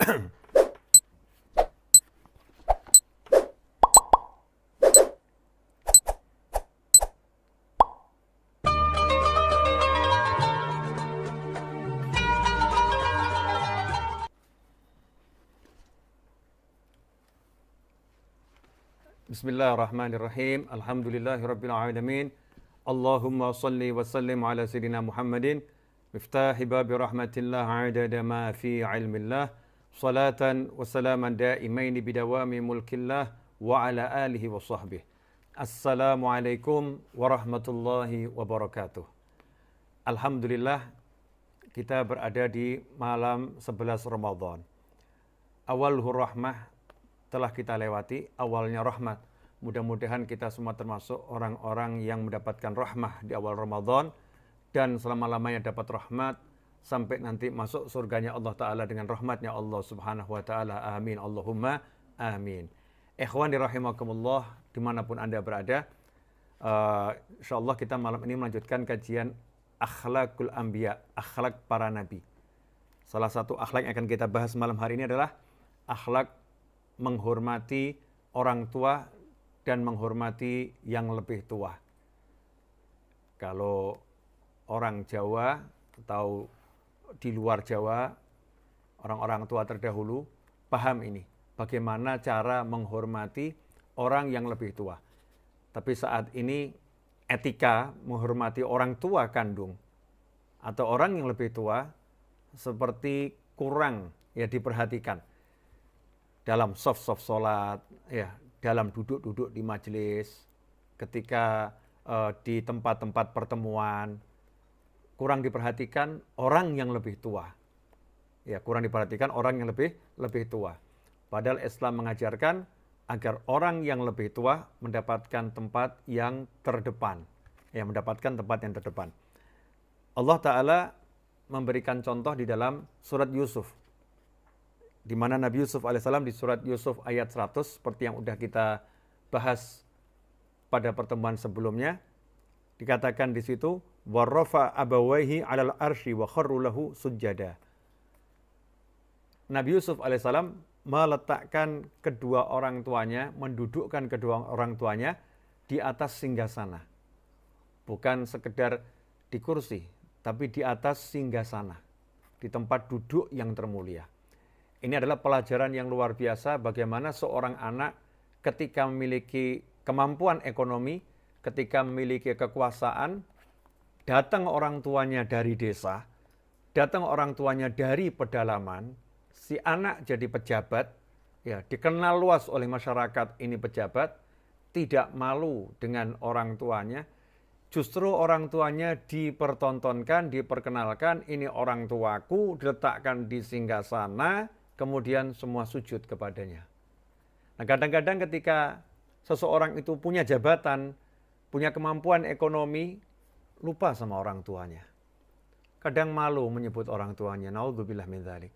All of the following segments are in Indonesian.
Bismillahirrahmanirrahim. Alhamdulillahirabbil alamin. Allahumma shalli wa sallim ala sayyidina Muhammadin miftahi babi rahmatillah adada ma fi ilmillah salatan wa salaman daimaini bidawami mulkillah wa ala alihi wa sahbihi. Assalamualaikum warahmatullahi wabarakatuh. Alhamdulillah kita berada di malam 11 Ramadan. Awalur rahmah telah kita lewati, awalnya rahmat. Mudah-mudahan kita semua termasuk orang-orang yang mendapatkan rahmah di awal Ramadan dan selama-lamanya dapat rahmat sampai nanti masuk surganya Allah Ta'ala dengan rahmatnya Allah Subhanahu Wa Ta'ala. Amin. Allahumma amin. Ikhwani rahimakumullah, dimanapun Anda berada, insyaAllah kita malam ini melanjutkan kajian akhlakul anbiya, akhlak para nabi. Salah satu akhlak yang akan kita bahas malam hari ini adalah akhlak menghormati orang tua dan menghormati yang lebih tua. Kalau orang Jawa atau di luar Jawa, orang-orang tua terdahulu paham ini, bagaimana cara menghormati orang yang lebih tua. Tapi saat ini etika menghormati orang tua kandung atau orang yang lebih tua seperti kurang ya diperhatikan. Dalam soft sholat, ya, dalam duduk-duduk di majelis, ketika di tempat-tempat pertemuan, kurang diperhatikan orang yang lebih tua. Ya, kurang diperhatikan orang yang lebih tua. Padahal Islam mengajarkan agar orang yang lebih tua mendapatkan tempat yang terdepan. Ya, mendapatkan tempat yang terdepan. Allah Ta'ala memberikan contoh di dalam surat Yusuf, di mana Nabi Yusuf alaihissalam di surat Yusuf ayat 100 seperti yang sudah kita bahas pada pertemuan sebelumnya, dikatakan di situ warrafa abawaihi 'alal arsy wa kharru lahu sujada. Nabi Yusuf alaihissalam meletakkan kedua orang tuanya, mendudukkan kedua orang tuanya di atas singgasana. Bukan sekedar di kursi, tapi di atas singgasana, di tempat duduk yang termulia. Ini adalah pelajaran yang luar biasa bagaimana seorang anak ketika memiliki kemampuan ekonomi, ketika memiliki kekuasaan, datang orang tuanya dari desa, datang orang tuanya dari pedalaman, si anak jadi pejabat, ya dikenal luas oleh masyarakat ini pejabat, tidak malu dengan orang tuanya, justru orang tuanya dipertontonkan, diperkenalkan, ini orang tuaku, diletakkan di singgasana, kemudian semua sujud kepadanya. Nah, kadang-kadang ketika seseorang itu punya jabatan, punya kemampuan ekonomi, lupa sama orang tuanya. Kadang malu menyebut orang tuanya, naudzubillah min dzalik.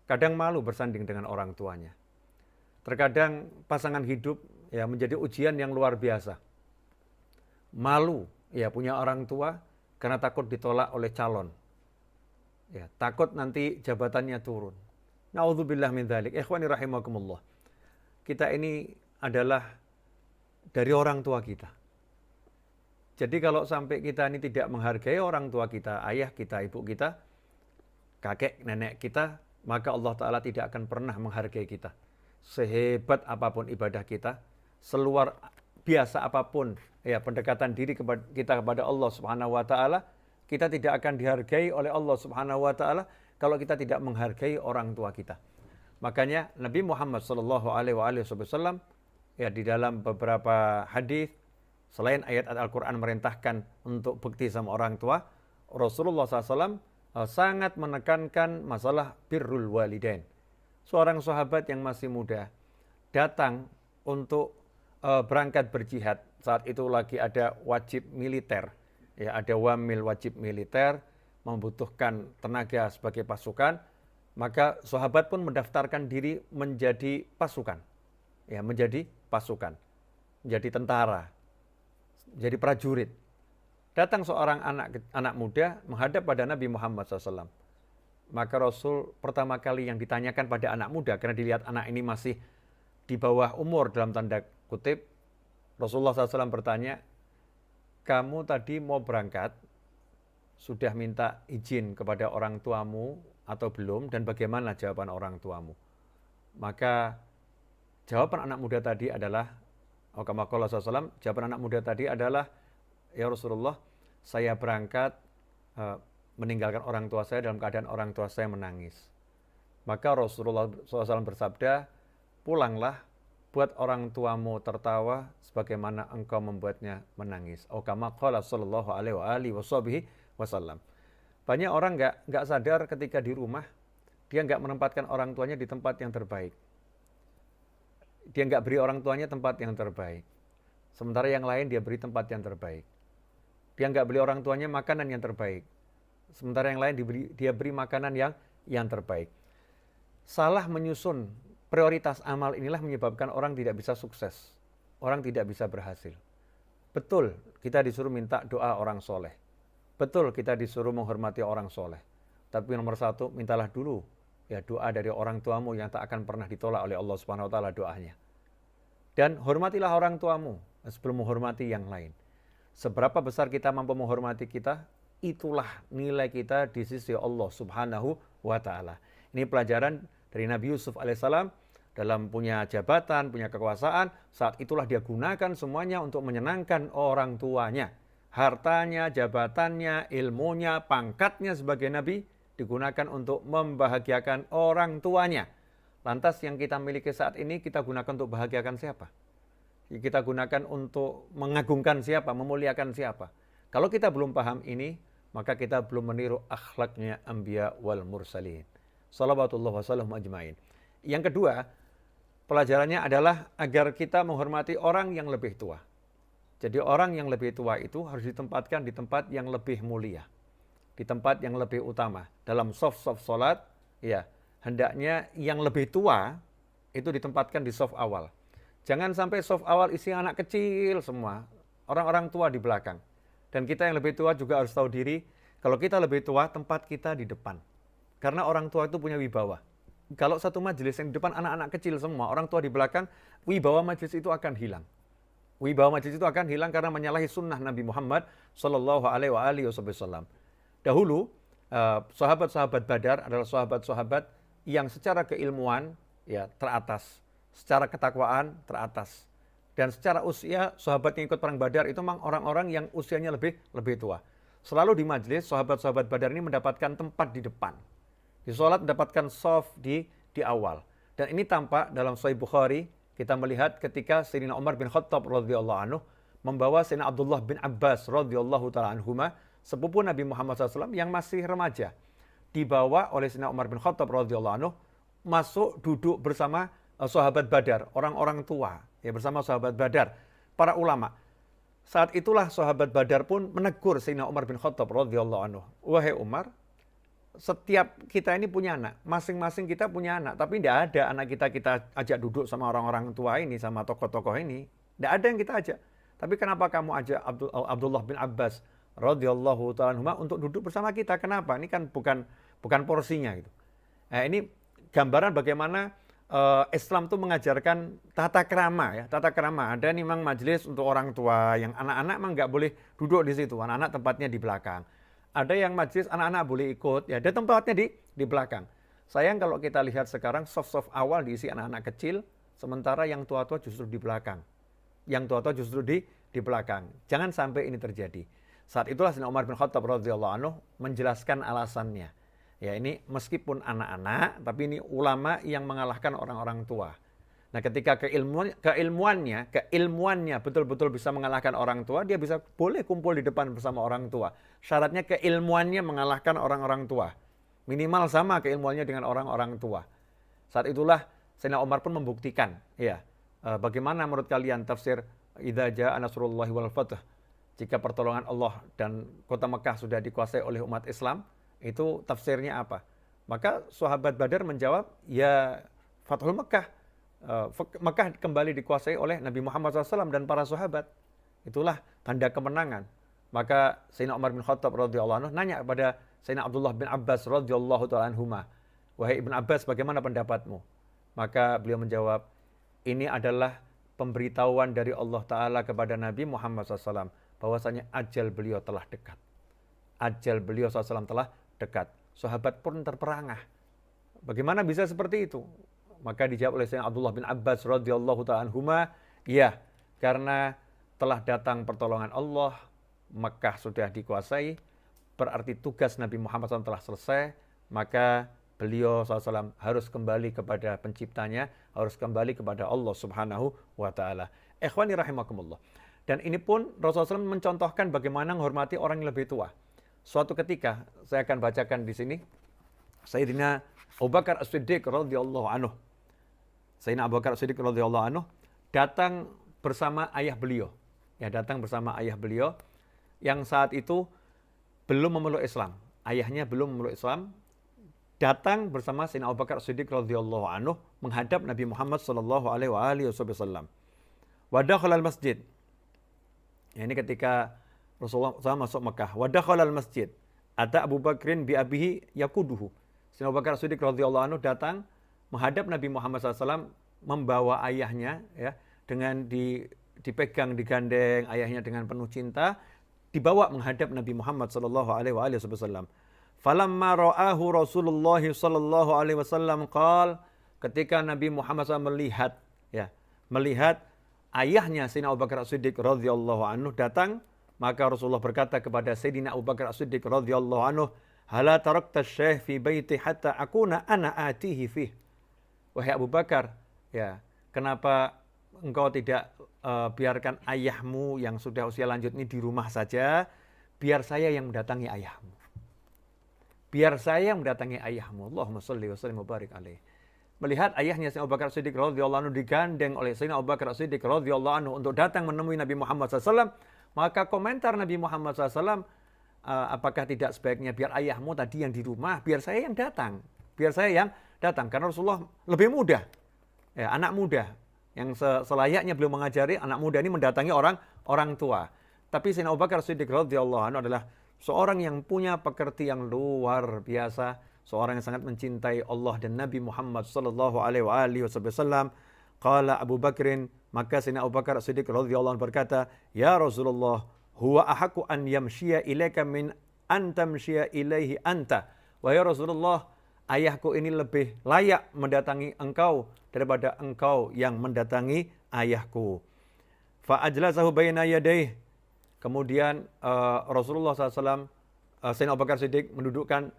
Kadang malu bersanding dengan orang tuanya. Terkadang pasangan hidup ya menjadi ujian yang luar biasa. Malu ya punya orang tua karena takut ditolak oleh calon. Ya, takut nanti jabatannya turun. Na'udzubillah min dzalik. Ikhwani rahimakumullah. Kita ini adalah dari orang tua kita. Jadi kalau sampai kita ini tidak menghargai orang tua kita, ayah kita, ibu kita, kakek, nenek kita, maka Allah Ta'ala tidak akan pernah menghargai kita. Sehebat apapun ibadah kita, seluar biasa apapun ya pendekatan diri kita kepada Allah Subhanahu wa Ta'ala, kita tidak akan dihargai oleh Allah Subhanahu wa Ta'ala kalau kita tidak menghargai orang tua kita. Makanya Nabi Muhammad SAW ya di dalam beberapa hadis selain ayat Al-Quran merintahkan untuk bekti sama orang tua, Rasulullah SAW sangat menekankan masalah birrul walidain. Seorang sahabat yang masih muda datang untuk berangkat berjihad. Saat itu lagi ada wajib militer, ya ada wamil wajib militer, membutuhkan tenaga sebagai pasukan, maka sahabat pun mendaftarkan diri menjadi pasukan, ya menjadi pasukan, menjadi tentara, jadi prajurit. Datang seorang anak muda menghadap pada Nabi Muhammad SAW. Maka Rasul pertama kali yang ditanyakan pada anak muda, karena dilihat anak ini masih di bawah umur dalam tanda kutip, Rasulullah SAW bertanya, kamu tadi mau berangkat, sudah minta izin kepada orang tuamu atau belum, dan bagaimana jawaban orang tuamu? Maka jawaban anak muda tadi adalah, kama qala SAW, jawaban anak muda tadi adalah, ya Rasulullah, saya berangkat meninggalkan orang tua saya dalam keadaan orang tua saya menangis. Maka Rasulullah SAW bersabda, pulanglah, buat orang tuamu tertawa sebagaimana engkau membuatnya menangis. Kama qala sallallahu alaihi wasallam. Banyak orang nggak sadar ketika di rumah, dia nggak menempatkan orang tuanya di tempat yang terbaik. Dia nggak beri orang tuanya tempat yang terbaik. Sementara yang lain dia beri tempat yang terbaik. Dia nggak beli orang tuanya makanan yang terbaik. Sementara yang lain dia beri makanan yang terbaik. Salah menyusun prioritas amal inilah menyebabkan orang tidak bisa sukses. Orang tidak bisa berhasil. Betul, kita disuruh minta doa orang soleh. Betul, kita disuruh menghormati orang soleh. Tapi nomor satu, mintalah dulu ya doa dari orang tuamu yang tak akan pernah ditolak oleh Allah Subhanahu wa taala doanya. Dan hormatilah orang tuamu sebelum menghormati yang lain. Seberapa besar kita mampu menghormati kita, itulah nilai kita di sisi Allah Subhanahu wa taala. Ini pelajaran dari Nabi Yusuf alaihissalam dalam punya jabatan, punya kekuasaan, saat itulah dia gunakan semuanya untuk menyenangkan orang tuanya. Hartanya, jabatannya, ilmunya, pangkatnya sebagai nabi digunakan untuk membahagiakan orang tuanya. Lantas yang kita miliki saat ini kita gunakan untuk bahagiakan siapa? Kita gunakan untuk mengagungkan siapa, memuliakan siapa? Kalau kita belum paham ini, maka kita belum meniru akhlaknya anbiya wal mursalin. Salawatullah wasallam ajmain. Yang kedua, pelajarannya adalah agar kita menghormati orang yang lebih tua. Jadi orang yang lebih tua itu harus ditempatkan di tempat yang lebih mulia. Di tempat yang lebih utama. Dalam soft sholat, ya, hendaknya yang lebih tua itu ditempatkan di soft awal. Jangan sampai soft awal isi anak kecil semua. Orang-orang tua di belakang. Dan kita yang lebih tua juga harus tahu diri, kalau kita lebih tua, tempat kita di depan. Karena orang tua itu punya wibawa. Kalau satu majelis yang di depan anak-anak kecil semua, orang tua di belakang, wibawa majelis itu akan hilang. Wibawa majelis itu akan hilang karena menyalahi sunnah Nabi Muhammad Sallallahu Alaihi Wasallam. Dahulu, sahabat-sahabat Badar adalah sahabat-sahabat yang secara keilmuan ya teratas, secara ketakwaan teratas, dan secara usia sahabat yang ikut perang Badar itu memang orang-orang yang usianya lebih tua. Selalu di majelis sahabat-sahabat Badar ini mendapatkan tempat di depan. Di sholat mendapatkan soft di awal. Dan ini tampak dalam Sahih Bukhari, kita melihat ketika Sayyidina Umar bin Khattab radhiyallahu anhu membawa Sayyidina Abdullah bin Abbas radhiyallahu ta'ala anhuma, sepupu Nabi Muhammad SAW yang masih remaja. Dibawa oleh Sayyidina Umar bin Khattab radhiyallahu anhu masuk duduk bersama sahabat Badar, orang-orang tua, ya bersama sahabat Badar, para ulama. Saat itulah sahabat Badar pun menegur Sayyidina Umar bin Khattab radhiyallahu anhu. Wahai Umar, setiap kita ini punya anak, masing-masing kita punya anak, tapi tidak ada anak kita ajak duduk sama orang-orang tua ini, sama tokoh-tokoh ini. Tidak ada yang kita ajak. Tapi kenapa kamu ajak Abdullah bin Abbas radhiyallahu ta'ala anhuma untuk duduk bersama kita? Kenapa? Ini kan bukan porsinya gitu. Nah, ini gambaran bagaimana Islam itu mengajarkan tata krama ya, tata krama. Ada nih memang majelis untuk orang tua, yang anak-anak memang nggak boleh duduk di situ, anak-anak tempatnya di belakang. Ada yang majelis anak-anak boleh ikut, ya ada tempatnya di belakang. Sayang kalau kita lihat sekarang soft awal diisi anak-anak kecil, sementara yang tua-tua justru di belakang. Yang tua-tua justru di belakang. Jangan sampai ini terjadi. Saat itulah Sayyidina Umar bin Khattab radhiyallahu anhu menjelaskan alasannya. Ya ini meskipun anak-anak, tapi ini ulama yang mengalahkan orang-orang tua. Nah ketika keilmuannya betul-betul bisa mengalahkan orang tua, dia bisa boleh kumpul di depan bersama orang tua. Syaratnya keilmuannya mengalahkan orang-orang tua. Minimal sama keilmuannya dengan orang-orang tua. Saat itulah Sayyidina Umar pun membuktikan, ya, bagaimana menurut kalian tafsir idza jaa nasrullahi wal fath, jika pertolongan Allah dan kota Mekah sudah dikuasai oleh umat Islam, itu tafsirnya apa? Maka sahabat Badar menjawab, ya Fathul Mekah. Mekah kembali dikuasai oleh Nabi Muhammad SAW dan para sahabat. Itulah tanda kemenangan. Maka Sayyidina Umar bin Khattab radhiyallahu anhu nanya kepada Sayyidina Abdullah bin Abbas radhiyallahu ta'ala anhuma. Wahai Ibn Abbas, bagaimana pendapatmu? Maka beliau menjawab, ini adalah pemberitahuan dari Allah Ta'ala kepada Nabi Muhammad SAW. Bahwasanya ajal beliau telah dekat. Ajal beliau SAW telah dekat. Sahabat pun terperangah. Bagaimana bisa seperti itu? Maka dijawab oleh Sayyidina Abdullah bin Abbas radhiyallahu ta'ala anhuma, ya, karena telah datang pertolongan Allah, Mekah sudah dikuasai, berarti tugas Nabi Muhammad SAW telah selesai, maka beliau SAW harus kembali kepada penciptanya, harus kembali kepada Allah Subhanahu wa Ta'ala. Ikhwani rahimakumullah. Dan ini pun Rasulullah SAW mencontohkan bagaimana menghormati orang yang lebih tua. Suatu ketika, saya akan bacakan di sini, Sayyidina Abu Bakar As-Siddiq radhiyallahu anhu. Sayyidina Abu Bakar As-Siddiq radhiyallahu anhu datang bersama ayah beliau. Ya, datang bersama ayah beliau yang saat itu belum memeluk Islam. Ayahnya belum memeluk Islam. Datang bersama Sayyidina Abu Bakar As-Siddiq radhiyallahu anhu menghadap Nabi Muhammad sallallahu alaihi wasallam. Wa dakhala al-masjid. Ya, ini ketika Rasulullah SAW masuk Mekah. Wa dakhala al-masjid. Ata Abu Bakrin bi abihi yakuduhu. Sayyidina Abu Bakar As-Siddiq radhiyallahu anhu datang menghadap Nabi Muhammad SAW membawa ayahnya, ya, dengan dipegang, digandeng ayahnya dengan penuh cinta, dibawa menghadap Nabi Muhammad sallallahu alaihi wasallam. Falamma ra'ahu Rasulullah sallallahu alaihi wasallam qala, ketika Nabi Muhammad SAW melihat, ya, melihat ayahnya Sayyidina Abu Bakar As-Siddiq radhiyallahu anhu datang, maka Rasulullah berkata kepada Sayyidina Abu Bakar As-Siddiq radhiyallahu anhu, "Hala tarakta asy-syaikh fi baiti hatta akuna ana atihi fih." Wahai Abu Bakar, ya, kenapa engkau tidak biarkan ayahmu yang sudah usia lanjut ini di rumah saja, biar saya yang mendatangi ayahmu. Biar saya yang mendatangi ayahmu. Allahumma shalli wa sallim wa barik alaih. Melihat ayahnya Sayyidina Abu Bakar As-Siddiq radhiyallahu anhu digandeng oleh Sayyidina Abu Bakar As-Siddiq radhiyallahu anhu untuk datang menemui Nabi Muhammad SAW, maka komentar Nabi Muhammad SAW, apakah tidak sebaiknya biar ayahmu tadi yang di rumah, biar saya yang datang. Biar saya yang datang. Karena Rasulullah lebih muda. Ya, anak muda. Yang selayaknya beliau mengajari anak muda ini mendatangi orang tua. Tapi Sayyidina Abu Bakar As-Siddiq radhiyallahu anhu adalah seorang yang punya pekerti yang luar biasa, seorang yang sangat mencintai Allah dan Nabi Muhammad sallallahu alaihi wasallam. Qala Abu Bakrin, maka Sayyidina Abu Bakar As-Siddiq radhiyallahu anhu berkata, "Ya Rasulullah, huwa ahaqqu an yamshiya ilaika min an tamshiya ilaihi anta." Wahai Rasulullah, ayahku ini lebih layak mendatangi engkau daripada engkau yang mendatangi ayahku. Fa ajlasahu baina yadayhi. Kemudian Rasulullah SAW, Sayyidina Abu Bakar Siddiq mendudukkan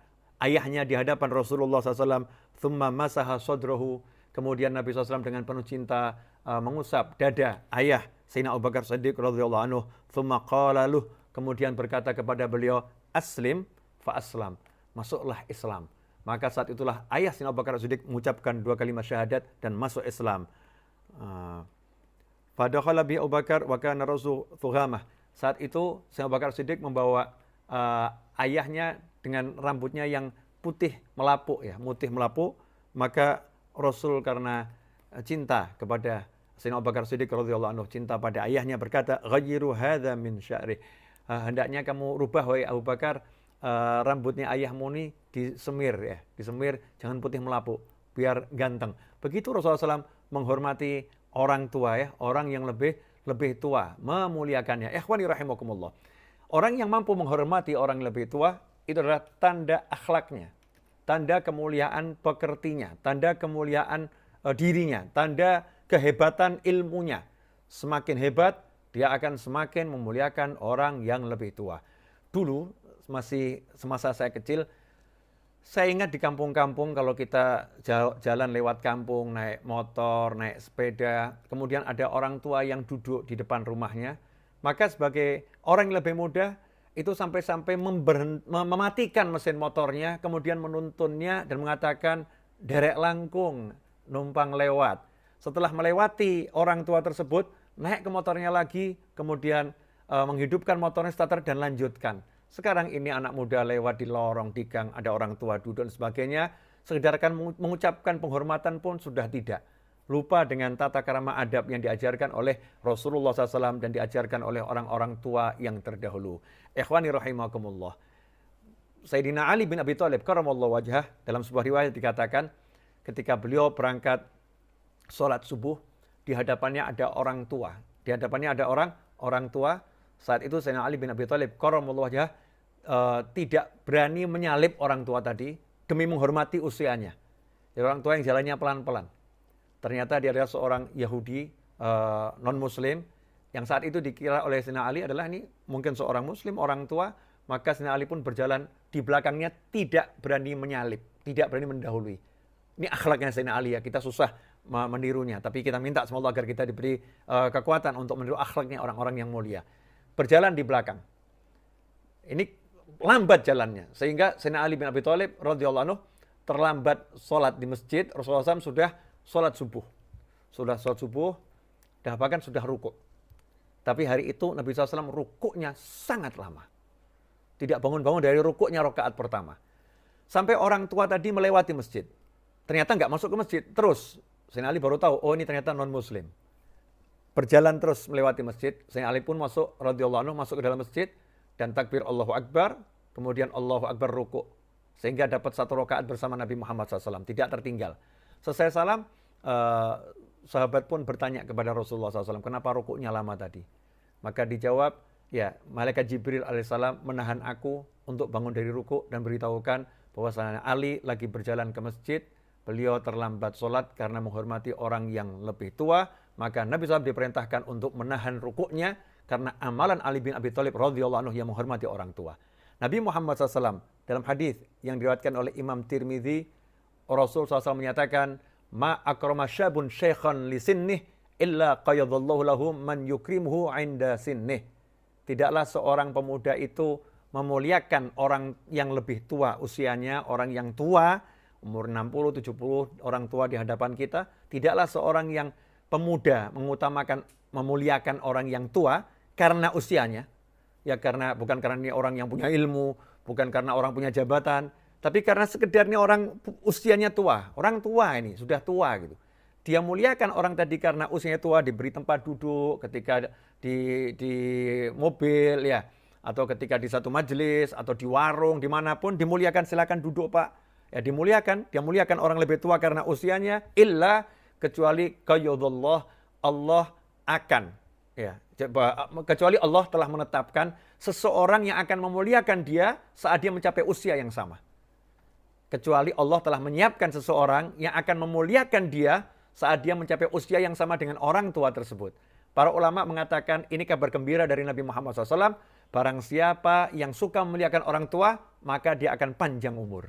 ayahnya di hadapan Rasulullah SAW. Thumma masaha sadrahu. Kemudian Nabi SAW dengan penuh cinta mengusap dada ayah Sayyidina Abu Bakar Siddiq radhiyallahu anhu. Thumma qala luh. Kemudian berkata kepada beliau, aslim fa aslam. Masuklah Islam. Maka saat itulah ayah Sayyidina Abu Bakar Siddiq mengucapkan 2 kalimat syahadat dan masuk Islam. Fadakhala bi Abu Bakar wa kana rasul thugamah. Saat itu Sayyidina Abu Bakar Siddiq membawa ayahnya dengan rambutnya yang putih melapuk, ya, putih melapuk. Maka Rasul karena cinta kepada Sayyidina Abu Bakar Siddiq radhiyallahu anhu, cinta pada ayahnya, berkata, "Ghayyiru hadza min sya'ri." Hendaknya kamu rubah, wahai Abu Bakar, rambutnya ayahmu ini disemir, ya, disemir, jangan putih melapuk, biar ganteng. Begitu Rasulullah SAW menghormati orang tua, ya, orang yang lebih tua, memuliakannya. Ikhwani rahimakumullah. Orang yang mampu menghormati orang yang lebih tua itu adalah tanda akhlaknya, tanda kemuliaan pekertinya, tanda kemuliaan dirinya, tanda kehebatan ilmunya. Semakin hebat, dia akan semakin memuliakan orang yang lebih tua. Dulu, masih semasa saya kecil, saya ingat di kampung-kampung kalau kita jalan lewat kampung, naik motor, naik sepeda, kemudian ada orang tua yang duduk di depan rumahnya, maka sebagai orang yang lebih muda, itu sampai-sampai mematikan mesin motornya, kemudian menuntunnya dan mengatakan, derek langkung, numpang lewat. Setelah melewati orang tua tersebut, naik ke motornya lagi, kemudian menghidupkan motornya, starter, dan lanjutkan. Sekarang ini anak muda lewat di lorong, di gang, ada orang tua duduk dan sebagainya. Sekedar mengucapkan penghormatan pun sudah tidak. Lupa dengan tata krama adab yang diajarkan oleh Rasulullah SAW dan diajarkan oleh orang-orang tua yang terdahulu. Ikhwani rahimakumullah. Sayyidina Ali bin Abi Thalib karramallahu wajhah, dalam sebuah riwayat dikatakan ketika beliau berangkat sholat subuh, di hadapannya ada orang tua. Di hadapannya ada orang tua. Saat itu Sayyidina Ali bin Abi Thalib karramallahu wajhah tidak berani menyalib orang tua tadi demi menghormati usianya. Jadi orang tua yang jalannya pelan-pelan. Ternyata dia adalah seorang Yahudi non-Muslim yang saat itu dikira oleh Sayyidina Ali adalah ini mungkin seorang Muslim, orang tua. Maka Sayyidina Ali pun berjalan di belakangnya, tidak berani menyalip, tidak berani mendahului. Ini akhlaknya Sayyidina Ali ya, kita susah menirunya. Tapi kita minta semoga agar kita diberi kekuatan untuk meniru akhlaknya orang-orang yang mulia. Berjalan di belakang. Ini lambat jalannya. Sehingga Sayyidina Ali bin Abi Thalib radhiyallahu anhu terlambat sholat di masjid. Rasulullah SAW sudah sholat subuh. Sudah sholat subuh, dan bahkan sudah rukuk. Tapi hari itu Nabi SAW rukuknya sangat lama. Tidak bangun-bangun dari rukuknya rakaat pertama. Sampai orang tua tadi melewati masjid. Ternyata nggak masuk ke masjid. Terus Sayyidina Ali baru tahu, oh ini ternyata non-Muslim. Berjalan terus melewati masjid. Sayyidina Ali pun masuk, radhiyallahu anhu, masuk ke dalam masjid. Dan takbir Allahu Akbar. Kemudian Allahu Akbar rukuk. Sehingga dapat satu rakaat bersama Nabi Muhammad SAW. Tidak tertinggal. Selesai salam, sahabat pun bertanya kepada Rasulullah SAW, kenapa rukuknya lama tadi? Maka dijawab, ya, malaikat Jibril alaihissalam menahan aku untuk bangun dari rukuk dan beritahukan bahwasanya Ali lagi berjalan ke masjid, beliau terlambat sholat karena menghormati orang yang lebih tua, maka Nabi SAW diperintahkan untuk menahan rukuknya karena amalan Ali bin Abi Thalib radhiyallahu anhu yang menghormati orang tua. Nabi Muhammad SAW dalam hadis yang diriwayatkan oleh Imam Tirmidzi, Rasul SAW menyatakan, ma akrama syabun syaikhan li sinnih illa qayadallahu lahu man yukrimuhu 'inda sinnih. Tidaklah seorang pemuda itu memuliakan orang yang lebih tua usianya, orang yang tua, umur 60, 70, orang tua di hadapan kita. Tidaklah seorang yang pemuda memuliakan orang yang tua karena usianya. Ya bukan karena ini orang yang punya ilmu, bukan karena orang punya jabatan, tapi karena sekedarnya orang usianya tua. Orang tua ini, sudah tua gitu. Dia muliakan orang tadi karena usianya tua, diberi tempat duduk ketika di mobil ya, atau ketika di satu majelis atau di warung dimanapun, dimuliakan, silakan duduk Pak. Ya dia muliakan orang lebih tua karena usianya, illa kecuali qayyadallah, Allah akan ya, kecuali Allah telah menetapkan seseorang yang akan memuliakan dia saat dia mencapai usia yang sama. Kecuali Allah telah menyiapkan seseorang yang akan memuliakan dia saat dia mencapai usia yang sama dengan orang tua tersebut. Para ulama mengatakan ini kabar gembira dari Nabi Muhammad SAW. Barang siapa yang suka memuliakan orang tua, maka dia akan panjang umur.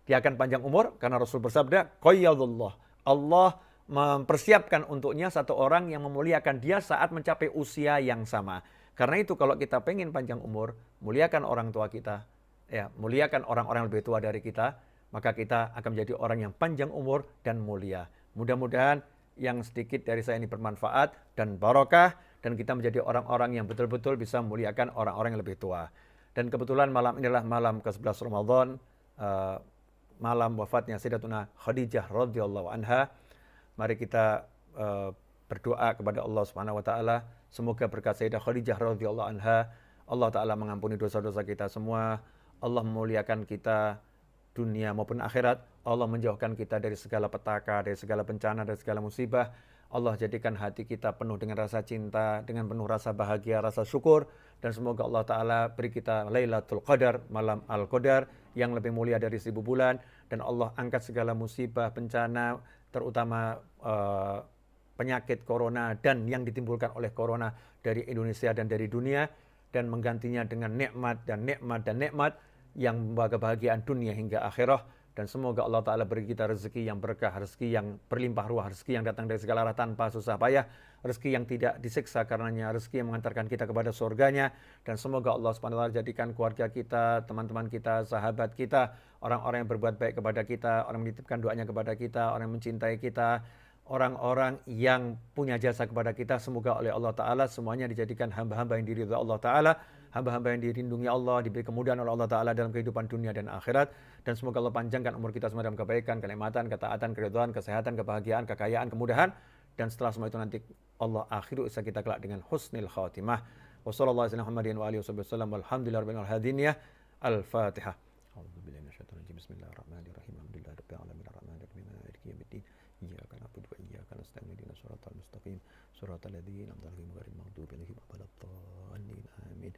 Dia akan panjang umur karena Rasul bersabda, qayyadullah. Allah mempersiapkan untuknya satu orang yang memuliakan dia saat mencapai usia yang sama. Karena itu kalau kita pengen panjang umur, muliakan orang tua kita, ya, muliakan orang-orang lebih tua dari kita, maka kita akan menjadi orang yang panjang umur dan mulia. Mudah-mudahan yang sedikit dari saya ini bermanfaat dan barokah, dan kita menjadi orang-orang yang betul-betul bisa memuliakan orang-orang yang lebih tua. Dan kebetulan malam inilah malam ke-11 Ramadan, malam wafatnya Sayyidatuna Khadijah radhiyallahu anha. Mari kita berdoa kepada Allah Subhanahu wa taala, semoga berkat Sayyidah Khadijah radhiyallahu anha, Allah taala mengampuni dosa-dosa kita semua, Allah memuliakan kita dunia maupun akhirat, Allah menjauhkan kita dari segala petaka, dari segala bencana, dari segala musibah. Allah jadikan hati kita penuh dengan rasa cinta, dengan penuh rasa bahagia, rasa syukur, dan semoga Allah Ta'ala beri kita Lailatul Qadar, malam Al-Qadar, yang lebih mulia dari 1000 bulan, dan Allah angkat segala musibah, bencana, terutama penyakit corona dan yang ditimbulkan oleh corona dari Indonesia dan dari dunia, dan menggantinya dengan nikmat dan nikmat dan nikmat yang membawa kebahagiaan dunia hingga akhirah. Dan semoga Allah Ta'ala beri kita rezeki yang berkah, rezeki yang berlimpah ruah, rezeki yang datang dari segala arah tanpa susah payah, rezeki yang tidak disiksa karenanya, rezeki yang mengantarkan kita kepada surganya. Dan semoga Allah SWT jadikan keluarga kita, teman-teman kita, sahabat kita, orang-orang yang berbuat baik kepada kita, orang yang menitipkan doanya kepada kita, orang yang mencintai kita, orang-orang yang punya jasa kepada kita, semoga oleh Allah Ta'ala semuanya dijadikan hamba-hamba yang diridhai Allah Ta'ala, hamba-hamba yang dirindungi Allah, diberi kemudahan oleh Allah Ta'ala dalam kehidupan dunia dan akhirat. Dan semoga Allah panjangkan umur kita semua dalam kebaikan, kenikmatan, ketaatan, keridhaan, kesehatan, kebahagiaan, kekayaan, kemudahan. Dan setelah semua itu nanti Allah akhiru usaha kita kelak dengan husnil khatimah. Wassalamualaikum warahmatullahi wabarakatuh. Al-Fatihah. أعوذ بالله من الشيطان الرجيم بسم الله الرحمن الرحيم الحمد لله رب العالمين الرحمن الرحيم مالك يوم الدين إياك نعبد وإياك نستعين اهدنا الصراط المستقيم صراط الذين أنعمت عليهم غير المغضوب عليهم ولا الضالين آمين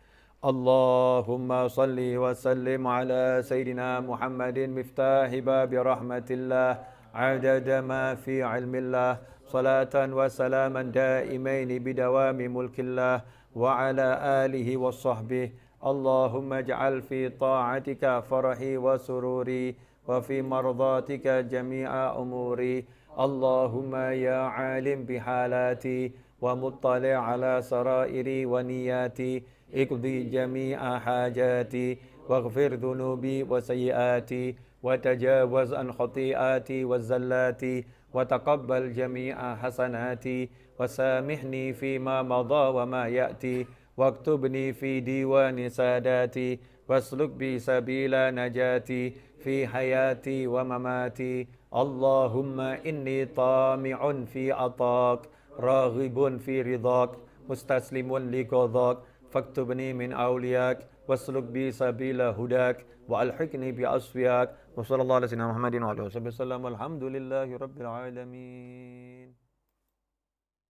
اللهم صل وسلم على سيدنا محمد مفتاح باب رحمة الله عدد ما في علم الله صلاة وسلاما دائمين بدوام ملك الله وعلى آله وصحبه اللهم اجعل في طاعتك فرحي وسروري وفي مرضاتك جميع أموري اللهم يا عالم بحالاتي ومطلع على سرائري ونياتي اقضي جميع حاجاتي واغفر ذنوبي وسيئاتي وتجاوز عن خطيئاتي والزلاتي وتقبل جميع حسناتي وسامحني فيما مضى وما يأتي واكتبني في ديوان ساداتي واسلك بي سبيل نجاتي في حياتي ومماتي اللهم إني طامع في عطاك راغب في رضاك مستسلم لقضاك فاكتبني من أولياك واسلك بي سبيل هداك وألحقني بأصفياك وصلى الله على سيدنا محمد وعلى آله وصحبه وسلم والحمد لله رب العالمين.